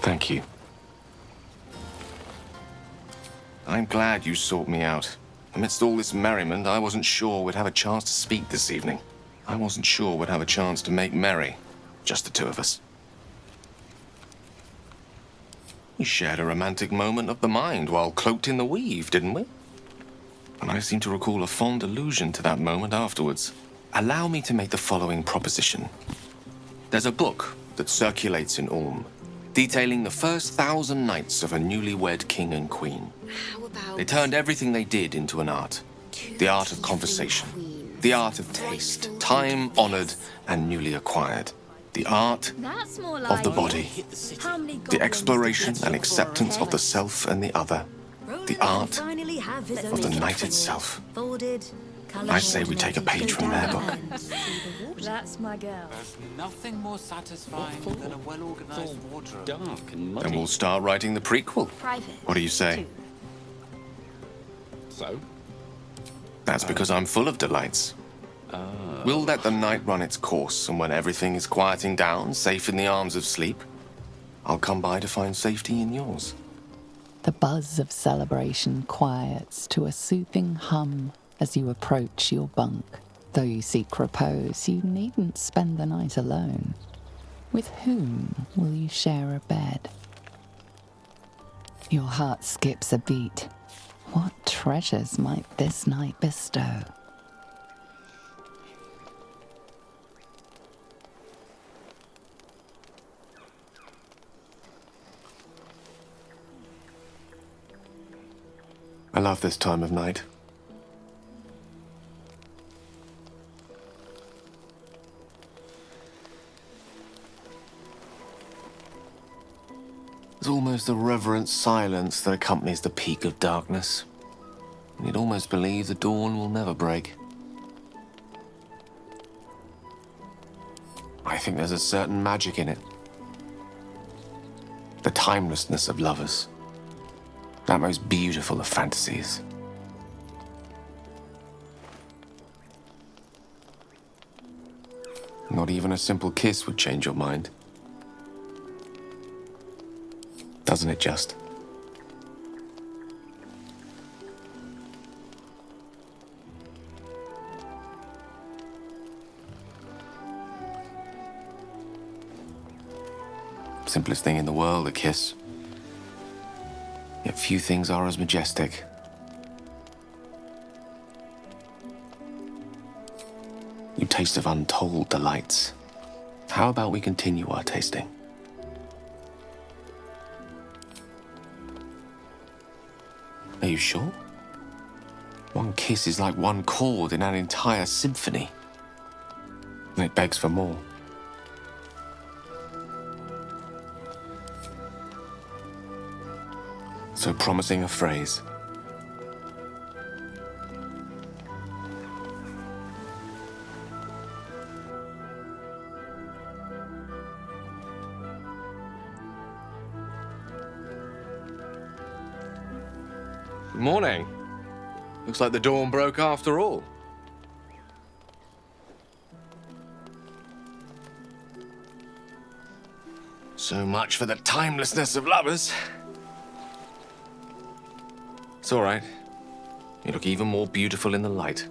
Thank you. I'm glad you sought me out. Amidst all this merriment, I wasn't sure we'd have a chance to speak this evening. I wasn't sure we'd have a chance to make merry. Just the two of us. We shared a romantic moment of the mind while cloaked in the weave, didn't we? And I seem to recall a fond allusion to that moment afterwards. Allow me to make the following proposition. There's a book that circulates in Ulm, detailing the first 1,000 nights of a newlywed king and queen. They turned everything they did into an art. The art of conversation. The art of taste. Time-honored and newly acquired. The art of the body. The exploration and acceptance of the self and the other. The art of the night itself. I say we take a page from their book. That's my girl. There's nothing more satisfying than a well-organized wardrobe. Dark and muddy. And we'll start writing the prequel. What do you say? So? That's because I'm full of delights. We'll let the night run its course, and when everything is quieting down, safe in the arms of sleep, I'll come by to find safety in yours. The buzz of celebration quiets to a soothing hum as you approach your bunk. Though you seek repose, you needn't spend the night alone. With whom will you share a bed? Your heart skips a beat. What treasures might this night bestow? I love this time of night. There's almost a reverent silence that accompanies the peak of darkness. And you'd almost believe the dawn will never break. I think there's a certain magic in it. The timelessness of lovers. That most beautiful of fantasies. Not even a simple kiss would change your mind. Doesn't it just? Simplest thing in the world, a kiss. Yet few things are as majestic. You taste of untold delights. How about we continue our tasting? Are you sure? One kiss is like one chord in an entire symphony. And it begs for more. So promising a phrase. Good morning. Looks like the dawn broke after all. So much for the timelessness of lovers. It's all right. You look even more beautiful in the light.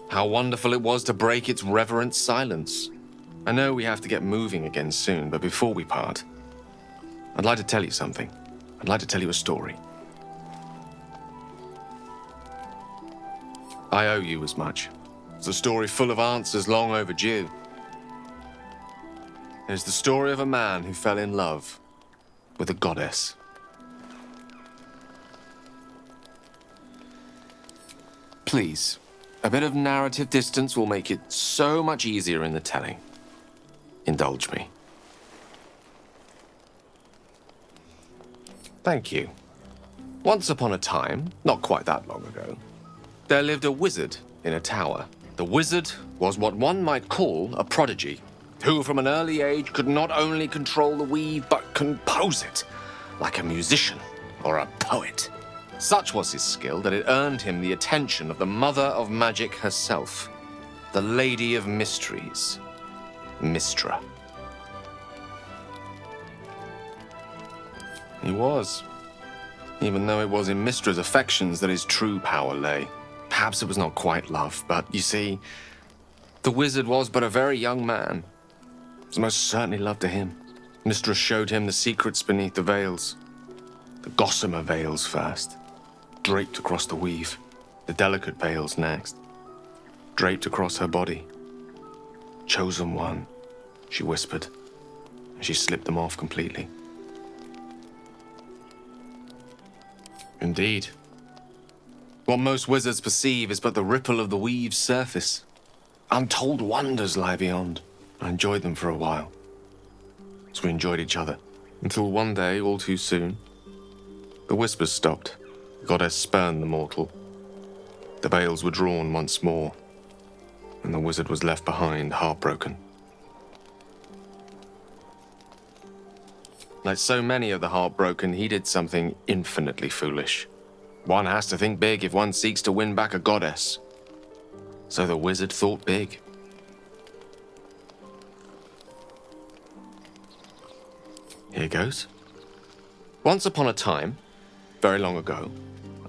How wonderful it was to break its reverent silence. I know we have to get moving again soon, but before we part, I'd like to tell you something. I'd like to tell you a story. I owe you as much. It's a story full of answers long overdue. It is the story of a man who fell in love with a goddess. Please, a bit of narrative distance will make it so much easier in the telling. Indulge me. Thank you. Once upon a time, not quite that long ago, there lived a wizard in a tower. The wizard was what one might call a prodigy, who from an early age could not only control the weave, but compose it, like a musician or a poet. Such was his skill that it earned him the attention of the mother of magic herself, the Lady of Mysteries, Mystra. He was. Even though it was in Mistra's affections that his true power lay. Perhaps it was not quite love, but you see, the wizard was but a very young man. It was most certainly love to him. Mistra showed him the secrets beneath the veils. The gossamer veils first, draped across the weave. The delicate veils next, draped across her body. Chosen one, she whispered, and she slipped them off completely. Indeed. What most wizards perceive is but the ripple of the weave's surface. Untold wonders lie beyond. I enjoyed them for a while. As we enjoyed each other. Until one day, all too soon, the whispers stopped. The goddess spurned the mortal. The veils were drawn once more, and the wizard was left behind, heartbroken. Like so many of the heartbroken, he did something infinitely foolish. One has to think big if one seeks to win back a goddess. So the wizard thought big. Here goes. Once upon a time, very long ago,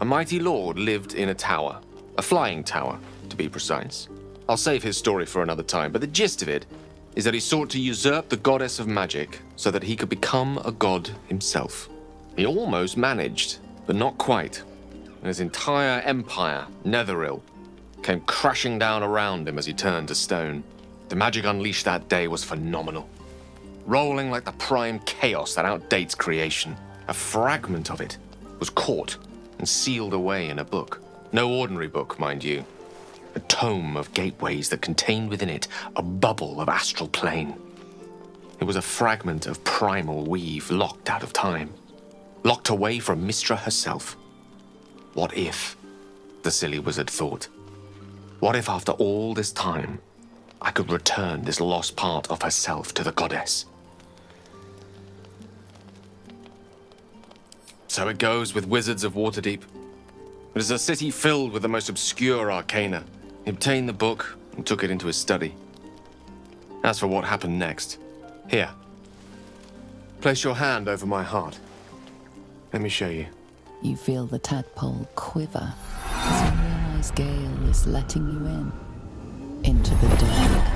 a mighty lord lived in a tower. A flying tower, to be precise. I'll save his story for another time, but the gist of it is that he sought to usurp the goddess of magic so that he could become a god himself. He almost managed, but not quite. And his entire empire, Netheril, came crashing down around him as he turned to stone. The magic unleashed that day was phenomenal. Rolling like the prime chaos that outdates creation. A fragment of it was caught and sealed away in a book. No ordinary book, mind you. A tome of gateways that contained within it a bubble of astral plane. It was a fragment of primal weave locked out of time. Locked away from Mistra herself. What if, the silly wizard thought, what if after all this time, I could return this lost part of herself to the goddess? So it goes with wizards of Waterdeep. It is a city filled with the most obscure arcana. He obtained the book and took it into his study. As for what happened next, here. Place your hand over my heart. Let me show you. You feel the tadpole quiver as you realize Gale is letting you in. Into the dark.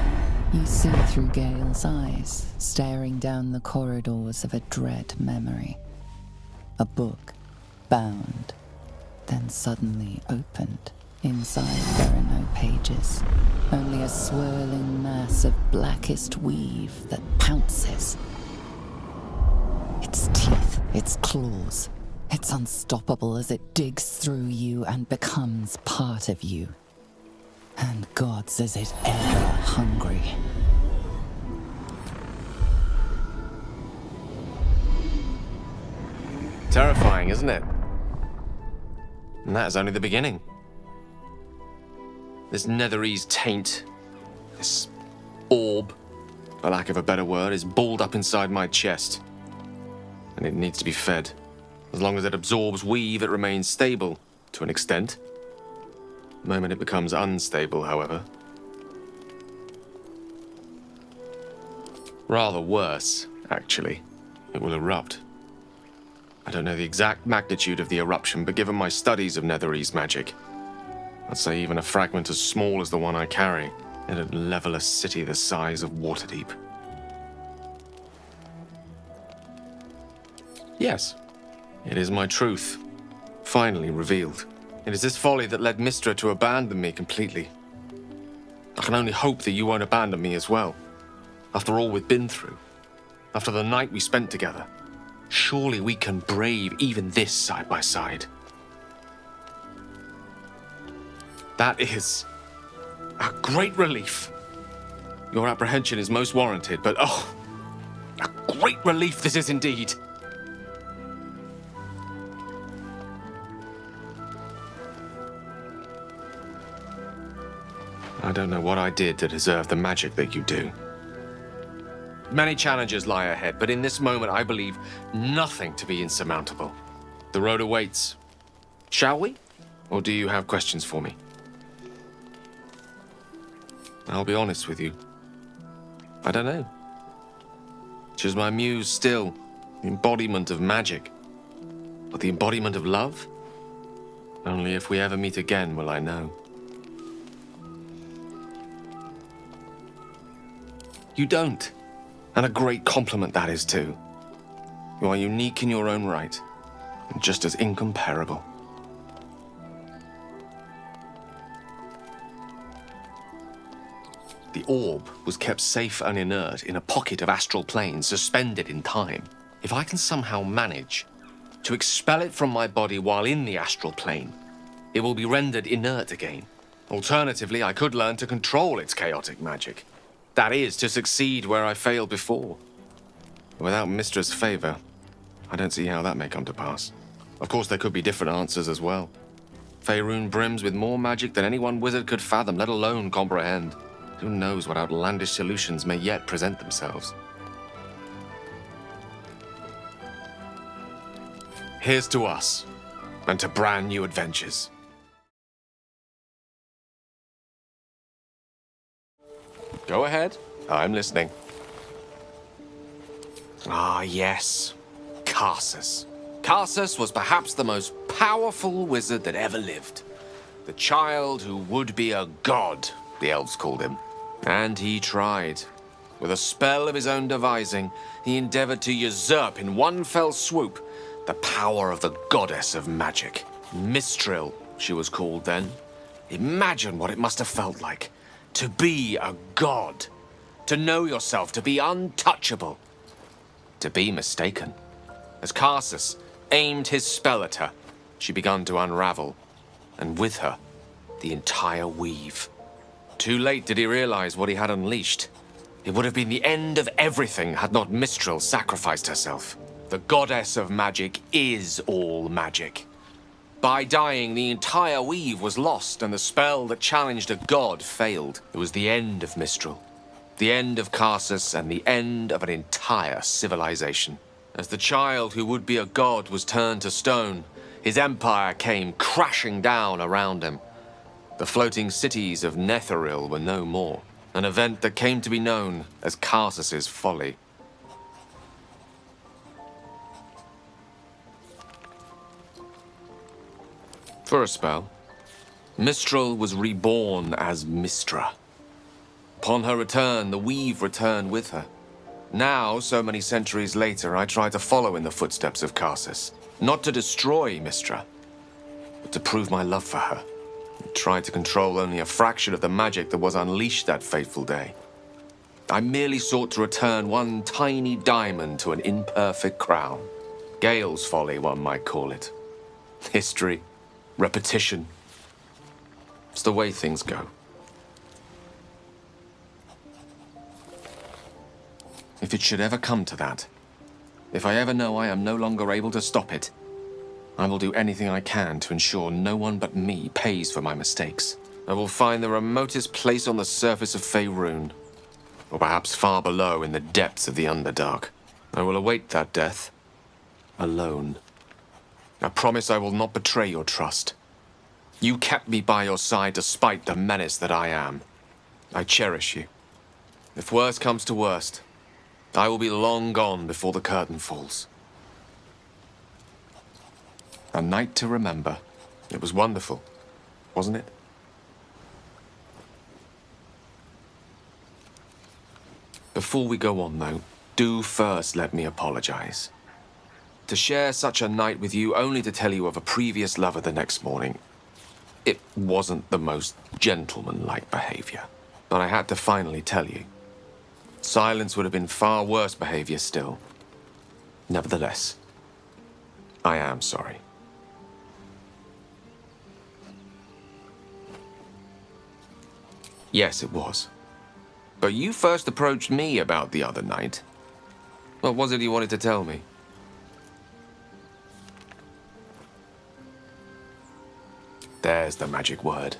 You see through Gale's eyes, staring down the corridors of a dread memory. A book, bound, then suddenly opened. Inside there are no pages, only a swirling mass of blackest weave that pounces. Its teeth, its claws, it's unstoppable as it digs through you and becomes part of you. And gods, is it ever hungry. Terrifying, isn't it? And that is only the beginning. This Netherese taint, this orb, for lack of a better word, is balled up inside my chest. And it needs to be fed. As long as it absorbs weave, it remains stable, to an extent. The moment it becomes unstable, however. Rather worse, actually. It will erupt. I don't know the exact magnitude of the eruption, but given my studies of Netherese magic, I'd say even a fragment as small as the one I carry, it'd level a city the size of Waterdeep. Yes, it is my truth, finally revealed. It is this folly that led Mistra to abandon me completely. I can only hope that you won't abandon me as well. After all we've been through, after the night we spent together, surely we can brave even this side by side. That is a great relief. Your apprehension is most warranted, but oh, a great relief this is indeed. I don't know what I did to deserve the magic that you do. Many challenges lie ahead, but in this moment I believe nothing to be insurmountable. The road awaits. Shall we? Or do you have questions for me? I'll be honest with you. I don't know. She's my muse still, the embodiment of magic. But the embodiment of love? Only if we ever meet again will I know. You don't. And a great compliment that is, too. You are unique in your own right, and just as incomparable. The orb was kept safe and inert in a pocket of astral plane, suspended in time. If I can somehow manage to expel it from my body while in the astral plane, it will be rendered inert again. Alternatively, I could learn to control its chaotic magic. That is, to succeed where I failed before. Without Mistra's favor, I don't see how that may come to pass. Of course, there could be different answers as well. Faerun brims with more magic than any one wizard could fathom, let alone comprehend. Who knows what outlandish solutions may yet present themselves. Here's to us, and to brand new adventures. Go ahead. I'm listening. Ah, yes. Karsus. Karsus was perhaps the most powerful wizard that ever lived. The child who would be a god, the elves called him. And he tried. With a spell of his own devising, he endeavored to usurp in one fell swoop the power of the goddess of magic. Mistril, she was called then. Imagine what it must have felt like to be a god, to know yourself, to be untouchable, to be mistaken. As Karsus aimed his spell at her, she began to unravel, and with her, the entire weave. Too late did he realize what he had unleashed. It would have been the end of everything had not Mistril sacrificed herself. The goddess of magic is all magic. By dying, the entire weave was lost, and the spell that challenged a god failed. It was the end of Mistril, the end of Karsus, and the end of an entire civilization. As the child who would be a god was turned to stone, his empire came crashing down around him. The floating cities of Netheril were no more, an event that came to be known as Karsus's folly. For a spell, Mistril was reborn as Mistra. Upon her return, the weave returned with her. Now, so many centuries later, I try to follow in the footsteps of Karsus. Not to destroy Mistra, but to prove my love for her. I tried to control only a fraction of the magic that was unleashed that fateful day. I merely sought to return one tiny diamond to an imperfect crown. Gale's folly, one might call it. History, repetition. It's the way things go. If it should ever come to that, if I ever know I am no longer able to stop it, I will do anything I can to ensure no one but me pays for my mistakes. I will find the remotest place on the surface of Faerun, or perhaps far below in the depths of the Underdark. I will await that death, alone. I promise I will not betray your trust. You kept me by your side despite the menace that I am. I cherish you. If worst comes to worst, I will be long gone before the curtain falls. A night to remember. It was wonderful, wasn't it? Before we go on, though, do first let me apologize. To share such a night with you only to tell you of a previous lover the next morning, it wasn't the most gentlemanlike behavior. But I had to finally tell you. Silence would have been far worse behavior still. Nevertheless, I am sorry. Yes, it was. But you first approached me about the other night. What was it you wanted to tell me? There's the magic word.